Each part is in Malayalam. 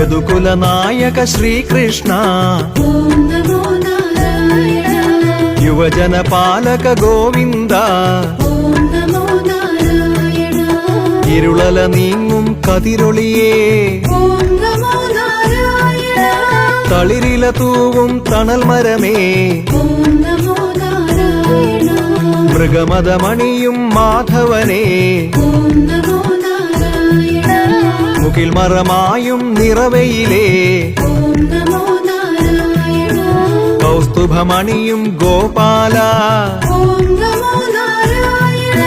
യദുകുലനായക ശ്രീകൃഷ്ണ ഓം നമോ നാരായണ യുവജന പാലക ഗോവിന്ദ ഓം നമോ നാരായണ ഇരുളല നീങ്ങും കതിരൊളിയേ ഓം നമോ നാരായണ തളിരില തൂവും തണൽ മരമേ ഓം നമോ നാരായണ മൃഗമതമണിയും മാധവനേ ഓം നമോ നാരായണ മുകിൽ മറമായും നിറവയിലേ ഓം നമോ നാരായണ കൗസ്തുഭമണിയും ഗോപാല ഓം നമോ നാരായണ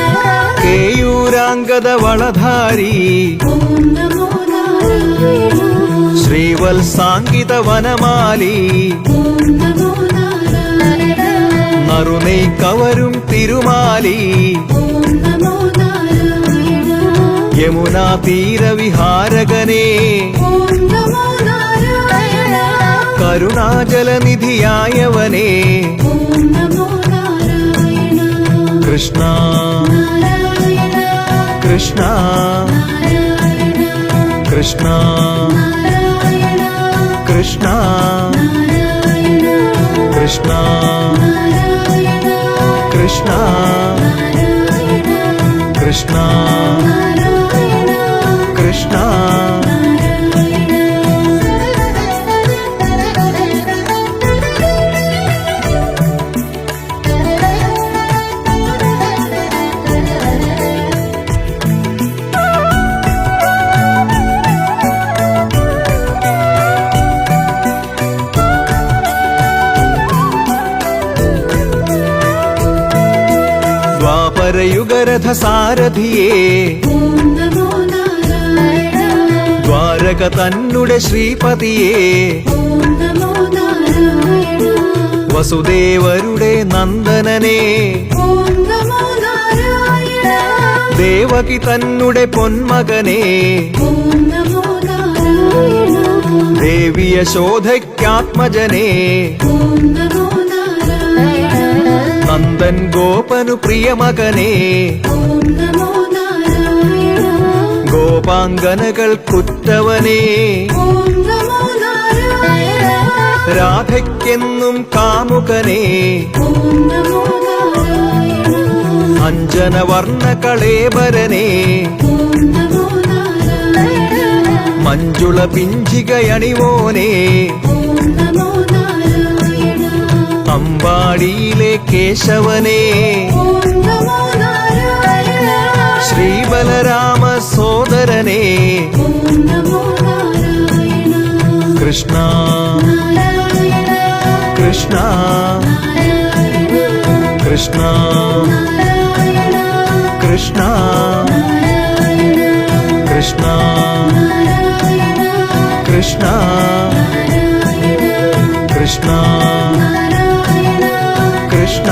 കേയൂരാംഗത വളധാരി ഓം നമോ നാരായണ ശ്രീവത്സാങ്കിത വനമാലി ഓം നമോ നാരായണ നറുനെയ് കവരും തിരുമാലി ഓം നമോ നാരായണ യമുനാ തീരവിഹാരകനേ ഓം നമോ നാരായണ കരുണാജലനിധിയായവനേ ഓം നമോ നാരായണ കൃഷ്ണ നാരായണ കൃഷ്ണ നാരായണ കൃഷ്ണ നാരായണ കൃഷ്ണ നാരായണ കൃഷ്ണ നാരായണ കൃഷ്ണ നാരായണ കൃഷ്ണ നാരായണ കൃഷ്ണ ദ്വാപരയുഗരഥ സാരഥിയേ ഓം നമോ നാരായണ ദ്വാരക തന്നുടെ ശ്രീപതിയേ ഓം നമോ നാരായണ വസുദേവരുടെ നന്ദനനേ ഓം നമോ നാരായണ ദേവകി തന്നുടെ പൊന്മകനേ ഓം നമോ നാരായണ ദേവിയ ശോധയ്ക്കാത്മജനേ ഓം നമോ നാരായണ നന്ദൻ ഗോപനു പ്രിയമകനേ ഓം നമോ നാരായണ ഗോപാംഗനകൾ കുറ്റവനേ ഓം നമോ നാരായണ രാധയ്ക്കെന്നും കാമുകനേ ഓം നമോ നാരായണ അഞ്ജനവർണ്ണ കളേബരനേ ഓം നമോ നാരായണ മഞ്ജുള പിഞ്ചികയണിവോനേ ഓം നമോ നാരായണ അമ്പാടിയിലെ കേശവനേ ഓം നമോ നാരായണ ശ്രീബലരാമ സോദരനേ ഓം നമോ നാരായണ കൃഷ്ണ നാരായണ കൃഷ്ണ നാരായണ കൃഷ്ണ നാരായണ കൃഷ്ണ നാരായണ കൃഷ്ണ നാരായണ കൃഷ്ണ നാരായണ കൃഷ്ണ നാരായണ കൃഷ്ണ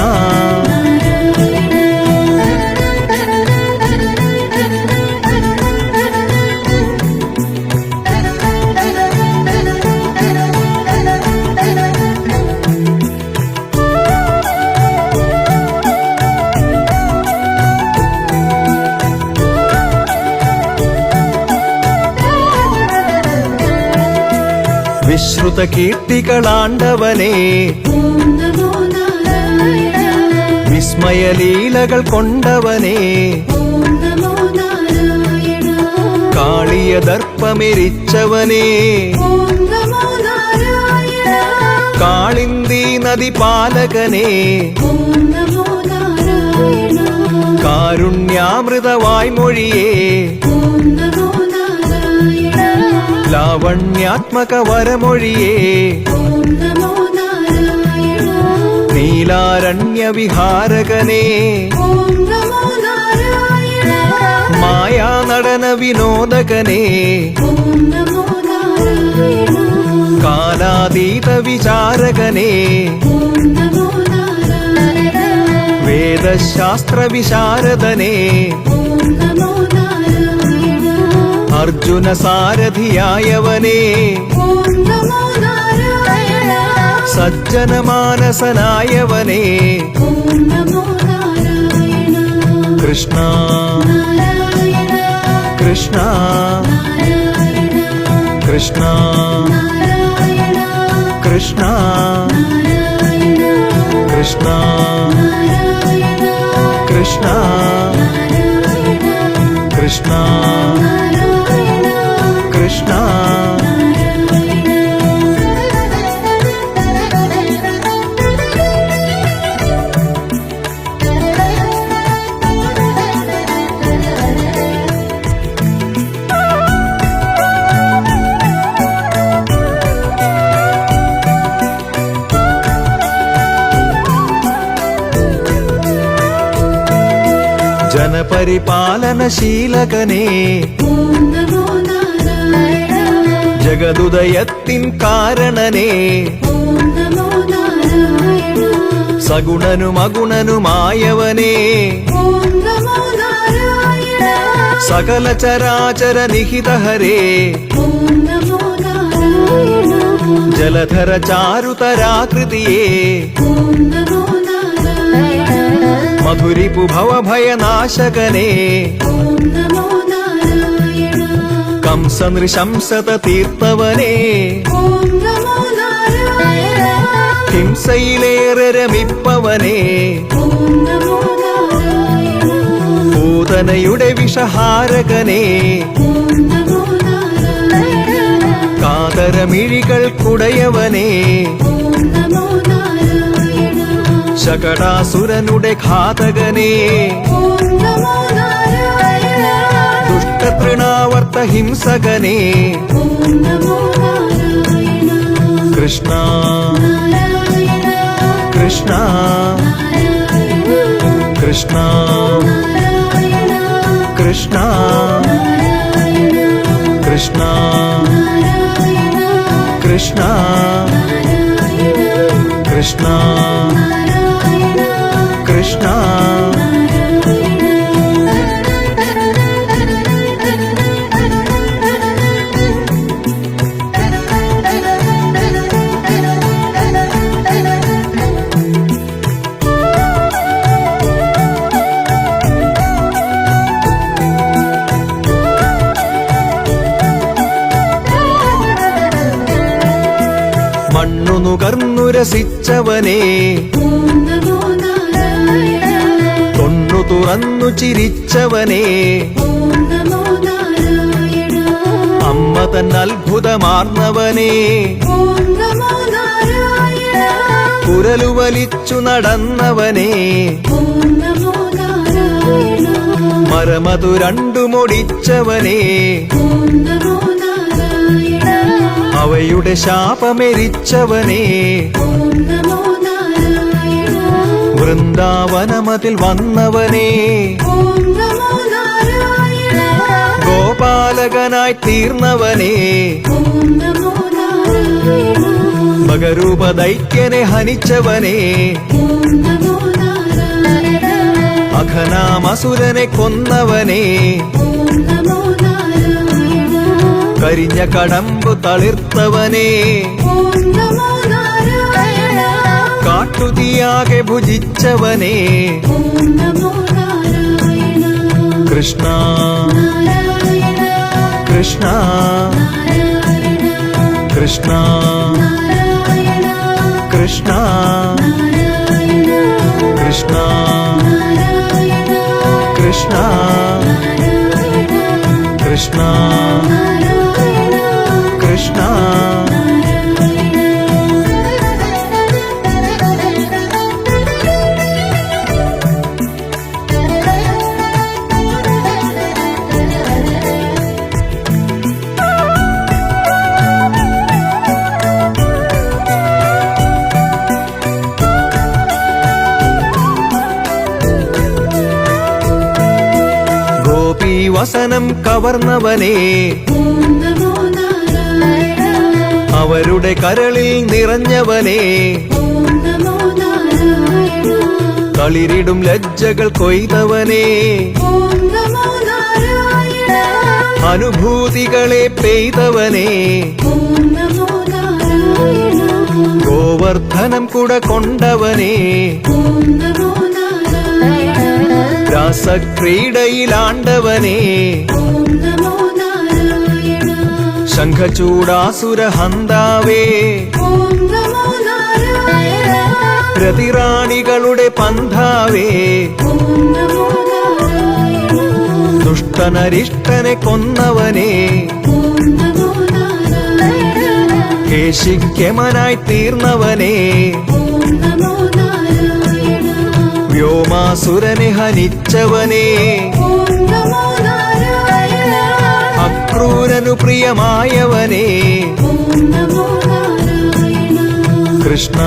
വിശ്രുത കീർത്തികളാണ്ടവനേ ഓം നമോ നാരായണ വിസ്മയലീലകൾ കൊണ്ടവനേ ഓം നമോ നാരായണ കാളിയ ദർപ്പമെരിച്ചവനേ ഓം നമോ നാരായണ കാളിന്തി നദി പാലകനേ ഓം നമോ നാരായണ കാരുണ്യാമൃതവായ്മൊഴിയേ ഓം നമോ നാരായണ ലാവണ്യാത്മക വരമൊഴിയേ ഓം നമോ നാരായണ നീലാരണ്യ വിഹാരകനേ ഓം നമോ നാരായണ മായാ നടന വിനോദകനേ ഓം നമോ നാരായണ കാലാതീത വിചാരകനേ ഓം നമോ നാരായണ വേദശാസ്ത്ര വിശാരദനേ ഓം നമോ നാരായണ അർജുന സാരഥിയായവനേ ഓം നമോ നാരായണ സജ്ജനമാനസനായവനേ ഓം നമോ നാരായണ കൃഷ്ണ നാരായണ കൃഷ്ണ നാരായണ കൃഷ്ണ നാരായണ കൃഷ്ണ നാരായണ കൃഷ്ണ നാരായണ കൃഷ്ണ നാരായണ കൃഷ്ണ നാരായണ കൃഷ്ണ ജനപരിപാലനശീലകനേ ഓം നമോ നാരായണ ജഗതുദയത്തിൻ കാരണനേ ഓം നമോ നാരായണ സഗുണനും അഗുണനുമായവനേ ഓം നമോ നാരായണ സകല ചരാചര നിഹിതഹരേ ഓം നമോ നാരായണ ജലധര ചാരുതരാകൃതിയേ ഓം നമോ നാരായണ മധുരിപു ഭവഭയനാശകനേ ഓം നമോ നാരായണ കംസ നൃശംസത തീർത്തവനേ ഓം നമോ നാരായണ ഹിംസയിലേറെ രമിപ്പവനേ ഓം നമോ നാരായണ പൂതനയുടെ വിഷഹാരകനേ ഓം നമോ നാരായണ കാതരമിഴികൾക്കുടയവനേ ഓം നമോ നാരായണ ശകടാസുരനുടെ ഘാതകനേ ഓം നമോ നാരായണ ദുഷ്ടതൃണാവർത്ത ഹിംസകനേ ഓം നമോ നാരായണ കൃഷ്ണ നാരായണ കൃഷ്ണ നാരായണ കൃഷ്ണ നാരായണ കൃഷ്ണ നാരായണ കൃഷ്ണ നാരായണ കൃഷ്ണ നാരായണ കൃഷ്ണ നാരായണ കൃഷ്ണ മണ്ണു നുകർന്നു രസിച്ചവനേ ഓം നമോ നാരായണ തൊണ്ണു തുറന്നു ചിരിച്ചവനേ ഓം നമോ നാരായണ അമ്മ തൻ അത്ഭുതമാർന്നവനേ ഓം നമോ നാരായണ കുരലു വലിച്ചു നടന്നവനേ ഓം നമോ നാരായണ മരമതു രണ്ടുമൊടിച്ചവനേ ഓം നമോ നാരായണ അവയുടെ ശാപമെരിച്ചവനേ ഓം നമോ നാരായണ വൃന്ദാവനമതിൽ വന്നവനേ ഓം നമോ നാരായണ ഗോപാലകനായി തീർന്നവനേ ഓം നമോ നാരായണ മകരൂപ ദൈത്യനെ ഹനിച്ചവനേ ഓം നമോ നാരായണ അഘനാമസുരനെ കൊന്നവനേ ഓം നമോ നാരായണ കരിഞ്ഞ കടമ്പു തളിർത്തവനേ ഓം നമോ നാരായണ കാട്ടുതീയാകെ ഭുജിച്ചവനേ ഓം നമോ നാരായണ കൃഷ്ണ നാരായണ കൃഷ്ണ നാരായണ കൃഷ്ണ നാരായണ കൃഷ്ണ നാരായണ കൃഷ്ണ നാരായണ കൃഷ്ണ നാരായണ കൃഷ്ണ നാരായണ കൃഷ്ണ ഗോപീവസനം കവർന്നവനേ ഓം നമോ നാരായണ അവരുടെ കരളിൽ നിറഞ്ഞവനേ ഓം നമോ നാരായണ കളിരിടും ലജ്ജകൾ കൊയ്തവനേ ഓം നമോ നാരായണ അനുഭൂതികളെ പെയ്തവനേ ഓം നമോ നാരായണ ഗോവർദ്ധനം കുട കൊണ്ടവനേ ഓം നമോ നാരായണ രാസക്രീഡയിലാണ്ടവനേ ഓം നമോ നാരായണ ശംഖചൂടാസുരഹന്താവേ ഓം നമോ നാരായണ രതിറാണികളുടെ പന്ഥാവേ ഓം നമോ നാരായണ ദുഷ്ടനരിഷ്ടനെ കൊന്നവനേ ഓം നമോ നാരായണ കേശിക്യമനായി തീർന്നവനേ ഓം നമോ നാരായണ വ്യോമാസുരനെ ഹനിച്ചവനേ ഓം നമോ നാരായണ അക്രൂരനു പ്രിയമായവനേ ഓം നമോ നാരായണ കൃഷ്ണ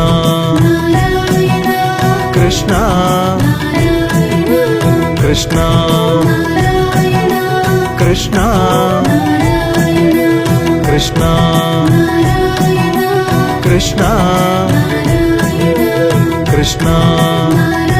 നാരായണ കൃഷ്ണ നാരായണ കൃഷ്ണ നാരായണ കൃഷ്ണ നാരായണ കൃഷ്ണ നാരായണ കൃഷ്ണ നാരായണ കൃഷ്ണ നാരായണ